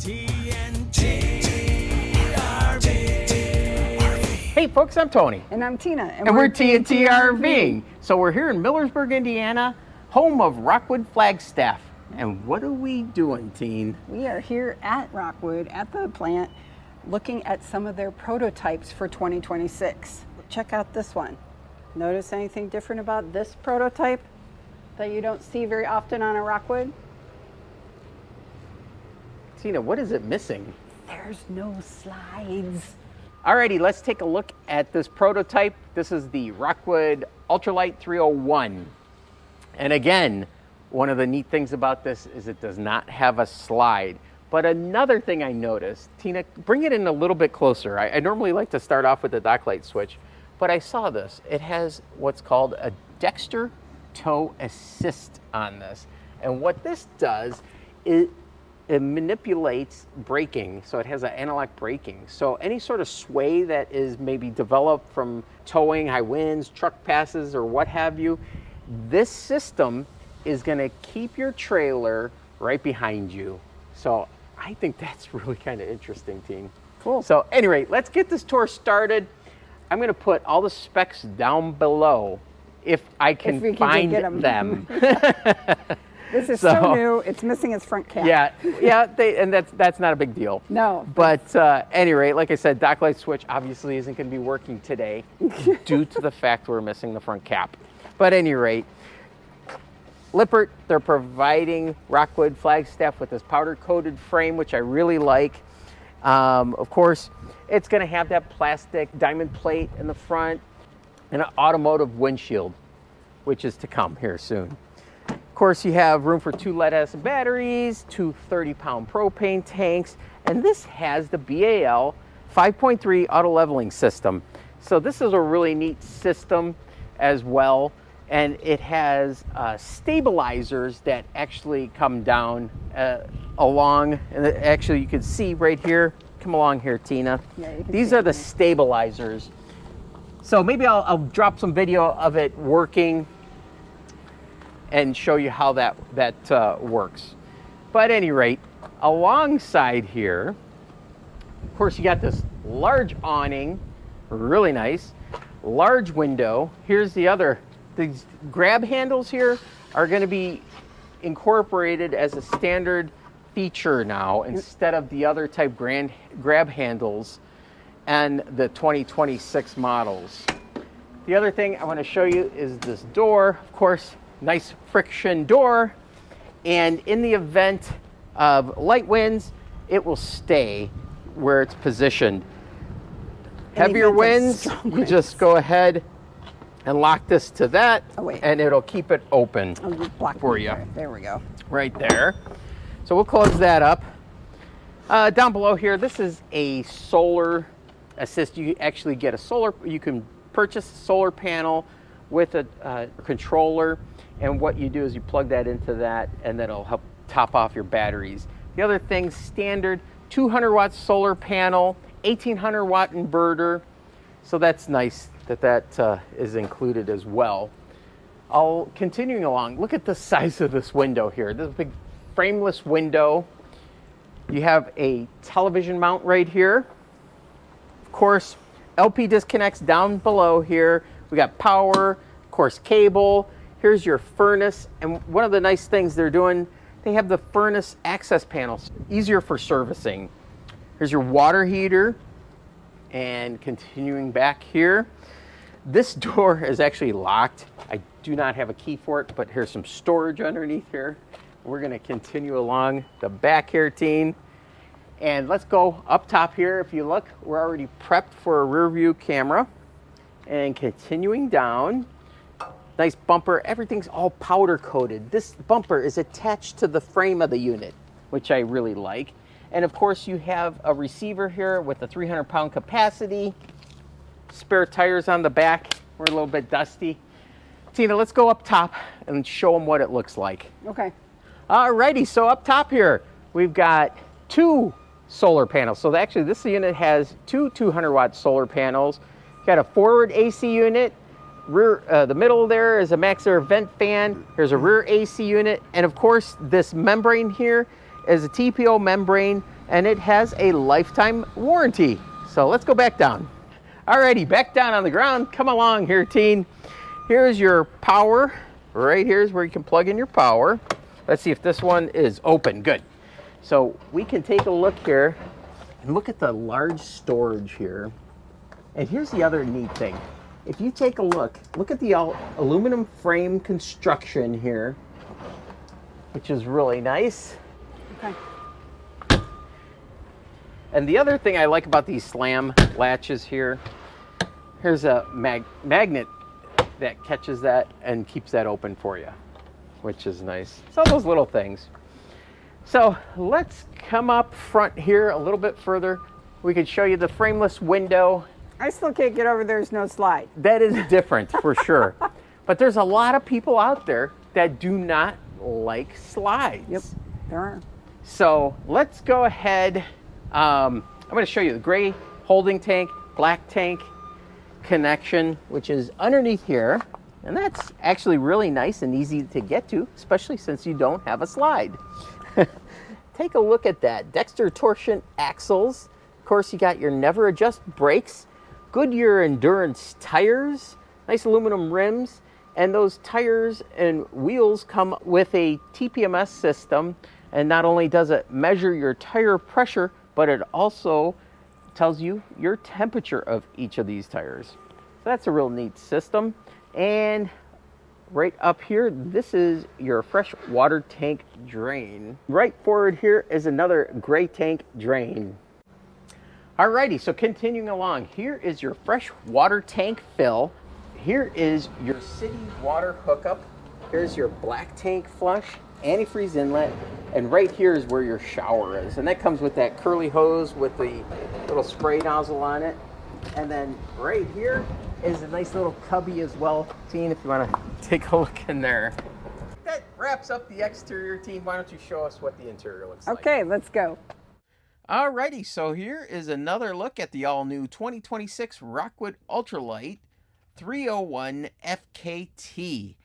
Hey folks, I'm Tony. And I'm Tina. And we're TNT RVing. So we're here in Millersburg, Indiana, home of Rockwood Flagstaff. And what are we doing, Teen? We are here at Rockwood, at the plant, looking at some of their prototypes for 2026. Check out this one. Notice anything different about this prototype that you don't see very often on a Rockwood? Tina, what is it missing? There's no slides. Alrighty, let's take a look at this prototype. This is the Rockwood Ultra Lite 301. And again, one of the neat things about this is it does not have a slide. But another thing I noticed, Tina, bring it in a little bit closer. I normally like to start off with the dock light switch, but I saw this. It has what's called a Dexter Tow Assist on this. And what this does is it manipulates braking, so it has an analog braking. So any sort of sway that is maybe developed from towing, high winds, truck passes, or what have you, this system is gonna keep your trailer right behind you. So I think that's really kind of interesting, team. Cool. So anyway, let's get this tour started. I'm gonna put all the specs down below if I can find them. This is so new, it's missing its front cap. Yeah, and that's not a big deal. No. But anyway, like I said, dock light switch obviously isn't going to be working today due to the fact we're missing the front cap. But at any rate, Lippert, they're providing Rockwood Flagstaff with this powder-coated frame, which I really like. Of course, it's going to have that plastic diamond plate in the front and an automotive windshield, which is to come here soon. Of course, you have room for 2 lead-acid batteries, 2 30-pound propane tanks, and this has the BAL 5.3 auto leveling system. So this is a really neat system as well, and it has stabilizers that actually come down along, and actually you can see right here, come along here, Tina. Yeah, these are the stabilizers. So maybe I'll drop some video of it working and show you how that works. But at any rate, alongside here, of course, you got this large awning, really nice, large window. Here's these grab handles here are gonna be incorporated as a standard feature now instead of the other type grab handles and the 2026 models. The other thing I wanna show you is this door, of course, nice friction door, and in the event of light winds, it will stay where it's positioned. Heavier winds, you just go ahead and lock this to that, and it'll keep it open for you. There we go. Right there. So we'll close that up. Down below here, this is a solar assist. You actually get you can purchase a solar panel with a controller. And what you do is you plug that into that, and then it'll help top off your batteries. The other thing, standard 200 watt solar panel, 1800 watt inverter. So that's nice that is included as well. Continuing along, look at the size of this window here. This is a big frameless window. You have a television mount right here. Of course, LP disconnects down below here. We got power, of course, cable. Here's your furnace, and one of the nice things they're doing, they have the furnace access panels, easier for servicing. Here's your water heater, and continuing back here. This door is actually locked. I do not have a key for it, but here's some storage underneath here. We're gonna continue along the back here, Teen. And let's go up top here. If you look, we're already prepped for a rear view camera. And continuing down, nice bumper, everything's all powder coated. This bumper is attached to the frame of the unit, which I really like. And of course you have a receiver here with a 300-pound capacity, spare tires on the back. We're a little bit dusty. Tina, let's go up top and show them what it looks like. Okay. Alrighty, so up top here, we've got 2 solar panels. So actually this unit has 2 200-watt solar panels. Got a forward AC unit. Rear, the middle there is a max air vent fan. There's a rear AC unit. And of course, this membrane here is a TPO membrane, and it has a lifetime warranty. So let's go back down. Alrighty, back down on the ground. Come along here, teen. Here's your power. Right here is where you can plug in your power. Let's see if this one is open. Good. So we can take a look here and look at the large storage here. And here's the other neat thing. If you take a look at the aluminum frame construction here, which is really nice. Okay. And the other thing I like about these slam latches here, here's a magnet that catches that and keeps that open for you, which is nice. So those little things. So let's come up front here a little bit further. We could show you the frameless window. I still can't get over there's no slide. That is different for sure. But there's a lot of people out there that do not like slides. Yep, there are. So let's go ahead. I'm going to show you the gray holding tank, black tank connection, which is underneath here. And that's actually really nice and easy to get to, especially since you don't have a slide. Take a look at that. Dexter torsion axles. Of course, you got your never adjust brakes, Goodyear Endurance tires, nice aluminum rims, and those tires and wheels come with a TPMS system. And not only does it measure your tire pressure, but it also tells you your temperature of each of these tires. So that's a real neat system. And right up here, this is your fresh water tank drain. Right forward here is another gray tank drain. Alrighty, so continuing along, here is your fresh water tank fill. Here is your city water hookup. Here's your black tank flush, antifreeze inlet, and right here is where your shower is. And that comes with that curly hose with the little spray nozzle on it. And then right here is a nice little cubby as well, teen, if you want to take a look in there. That wraps up the exterior, teen. Why don't you show us what the interior looks like? Okay, let's go. Alrighty, so here is another look at the all-new 2026 Rockwood Ultra Lite 301FKT.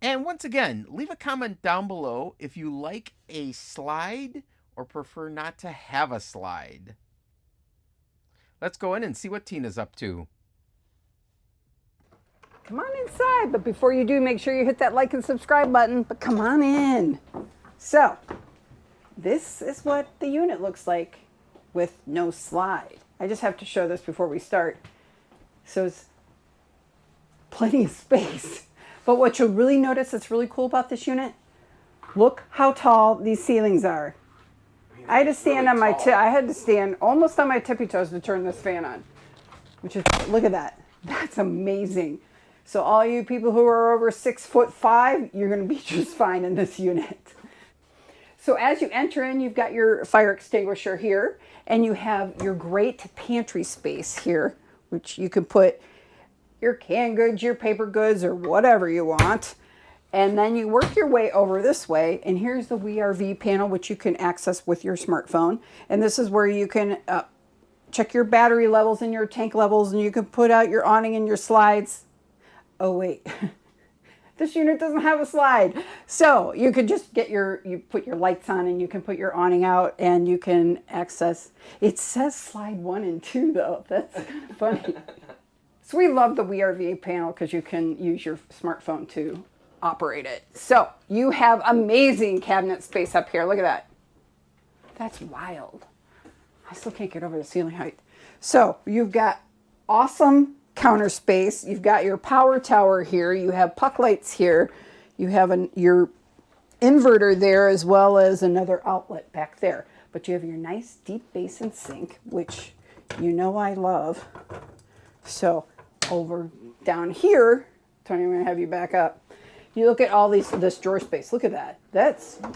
And once again, leave a comment down below if you like a slide or prefer not to have a slide. Let's go in and see what Tina's up to. Come on inside, but before you do, make sure you hit that like and subscribe button, but come on in. So, this is what the unit looks like with no slide. I just have to show this before we start. So it's plenty of space. But what you'll really notice that's really cool about this unit, look how tall these ceilings are. I had to stand on my I had to stand almost on my tippy toes to turn this fan on. Which is, look at that. That's amazing. So all you people who are over 6'5", you're going to be just fine in this unit. So as you enter in, you've got your fire extinguisher here, and you have your great pantry space here, which you can put your canned goods, your paper goods, or whatever you want. And then you work your way over this way, and here's the RV panel, which you can access with your smartphone. And this is where you can check your battery levels and your tank levels, and you can put out your awning and your slides. Oh wait, this unit doesn't have a slide. So you could just get you put your lights on, and you can put your awning out, and you can access. It says slide 1 and 2 though. That's kind of funny. So we love the RV panel because you can use your smartphone to operate it. So you have amazing cabinet space up here. Look at that. That's wild. I still can't get over the ceiling height. So you've got awesome counter space. You've got your power tower here. You have puck lights here. You have your inverter there, as well as another outlet back there. But you have your nice deep basin sink, which you know I love. So over down here, Tony, I'm going to have you back up. You look at all this drawer space. Look at that.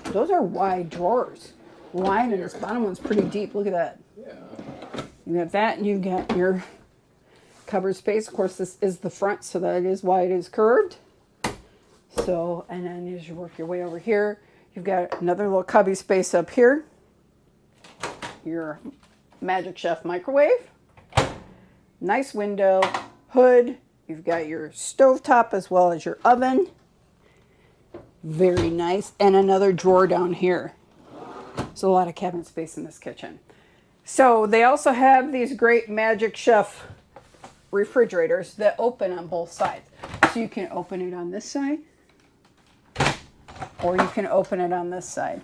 Those are wide drawers. Wide, and this bottom one's pretty deep. Look at that. Yeah. You have that, and you got your cupboard space. Of course, this is the front, so that is why it is curved. So, and then as you work your way over here, you've got another little cubby space up here. Your Magic Chef microwave. Nice window, hood. You've got your stovetop as well as your oven. Very nice. And another drawer down here. So a lot of cabinet space in this kitchen. So they also have these great Magic Chef refrigerators that open on both sides. So you can open it on this side, or you can open it on this side,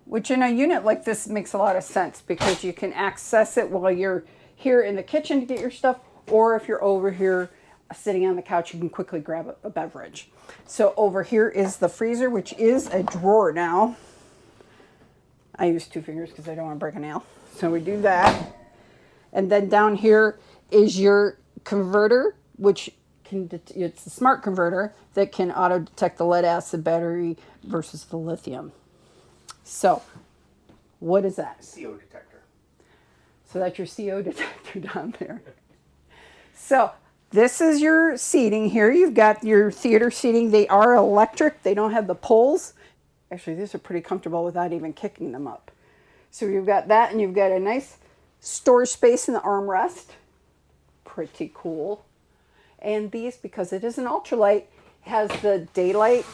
which in a unit like this makes a lot of sense because you can access it while you're here in the kitchen to get your stuff, or if you're over here sitting on the couch, you can quickly grab a beverage. So over here is the freezer, which is a drawer now. I use 2 fingers because I don't want to break a nail. So we do that. And then down here is your converter, which it's a smart converter that can auto detect the lead acid battery versus the lithium. So what is that? CO detector. So that's your CO detector down there. So this is your seating here. You've got your theater seating. They are electric. They don't have the poles. Actually, these are pretty comfortable without even kicking them up. So you've got that, and you've got a nice storage space in the armrest. Pretty cool. And these, because it is an ultralight, has the daylight.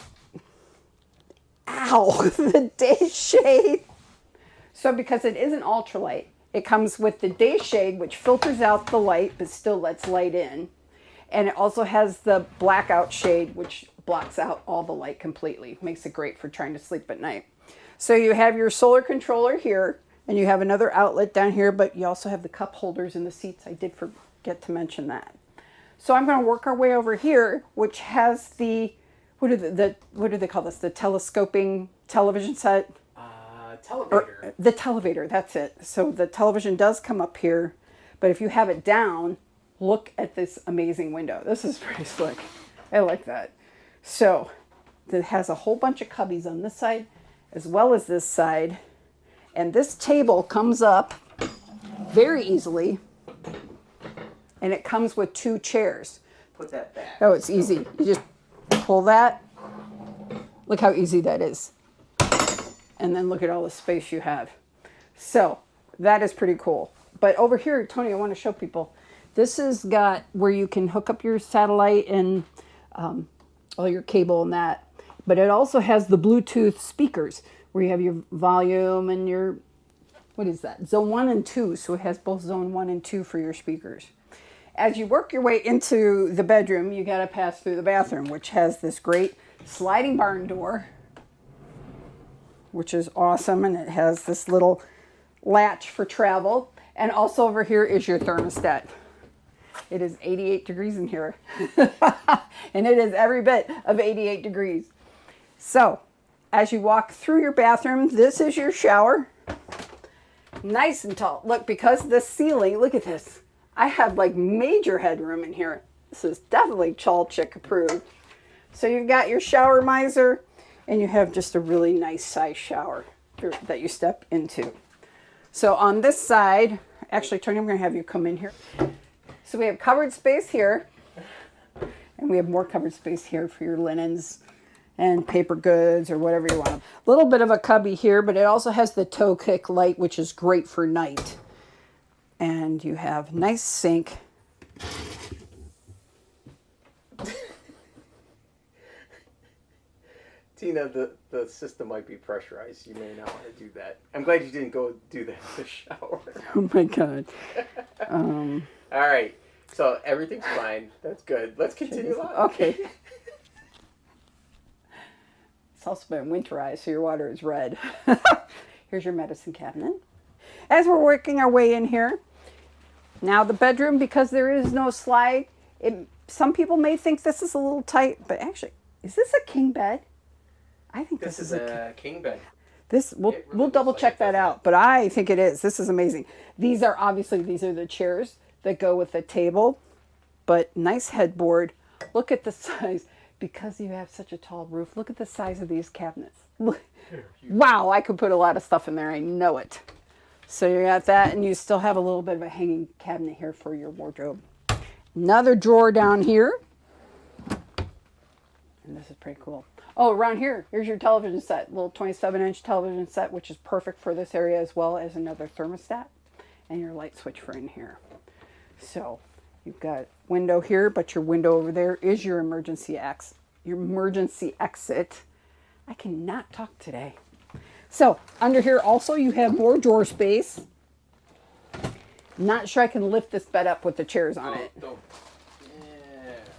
Ow! The day shade. So because it is an ultralight, it comes with the day shade, which filters out the light, but still lets light in. And it also has the blackout shade, which blocks out all the light completely. Makes it great for trying to sleep at night. So you have your solar controller here, and you have another outlet down here, but you also have the cup holders in the seats. I did forget to mention that. So I'm going to work our way over here, which has the, what do they call this? The telescoping television set? Televator. The televator, that's it. So the television does come up here, but if you have it down, look at this amazing window. This is pretty slick. I like that. So it has a whole bunch of cubbies on this side as well as this side. And this table comes up very easily. And it comes with 2 chairs. Put that back. Oh, it's easy. You just pull that. Look how easy that is. And then look at all the space you have. So that is pretty cool. But over here, Tony, I want to show people. This has got where you can hook up your satellite and all your cable and that. But it also has the Bluetooth speakers where you have your volume and your, what is that? Zone 1 and 2. So it has both zone 1 and 2 for your speakers. As you work your way into the bedroom, you got to pass through the bathroom, which has this great sliding barn door, which is awesome. And it has this little latch for travel. And also over here is your thermostat. It is 88 degrees in here. And it is every bit of 88 degrees. So as you walk through your bathroom, this is your shower. Nice and tall. Look, because the ceiling, look at this. I have like major headroom in here. This is definitely Chal Chick approved. So you've got your shower miser, and you have just a really nice size shower that you step into. So on this side, actually, Tony, I'm going to have you come in here. So we have covered space here, and we have more covered space here for your linens and paper goods or whatever you want. A little bit of a cubby here, but it also has the toe kick light, which is great for night. And you have nice sink. Tina, the system might be pressurized. You may not want to do that. I'm glad you didn't go do that in the shower. Oh my God. All right. So everything's fine. That's good. Let's continue on. Okay. It's also been winterized, so your water is red. Here's your medicine cabinet. As we're working our way in here, now the bedroom, because there is no slide, some people may think this is a little tight, but actually, is this a king bed? I think this is a king bed. We'll double check that out, but I think it is. This is amazing. These are the chairs that go with the table, but nice headboard. Look at the size. Because you have such a tall roof, look at the size of these cabinets. Wow, I could put a lot of stuff in there. I know it. So you got that, and you still have a little bit of a hanging cabinet here for your wardrobe. Another drawer down here. And this is pretty cool. Oh, around here, here's your television set. Little 27-inch television set, which is perfect for this area, as well as another thermostat and your light switch for in here. So you've got window here, but your window over there is your emergency exit. I cannot talk today. So under here also you have more drawer space. Not sure I can lift this bed up with the chairs on it. Yeah.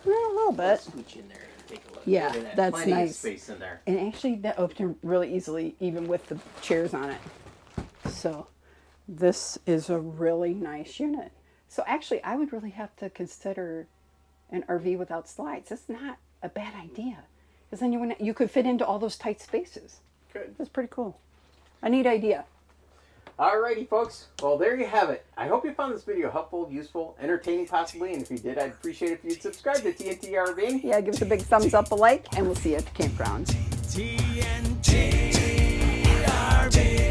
Well, a little bit. Scooch in there and take a look. Yeah, Look at that. that's Plenty of nice. space in there. And actually that opened really easily even with the chairs on it. So this is a really nice unit. So actually I would really have to consider an RV without slides. It's not a bad idea. Because then you could fit into all those tight spaces. Good. That's pretty cool. A neat idea. Alrighty, folks. Well, there you have it. I hope you found this video helpful, useful, entertaining possibly. And if you did, I'd appreciate it if you'd subscribe to TNT RVing. Yeah, give us a big thumbs up, a like, and we'll see you at the campground. TNT RV.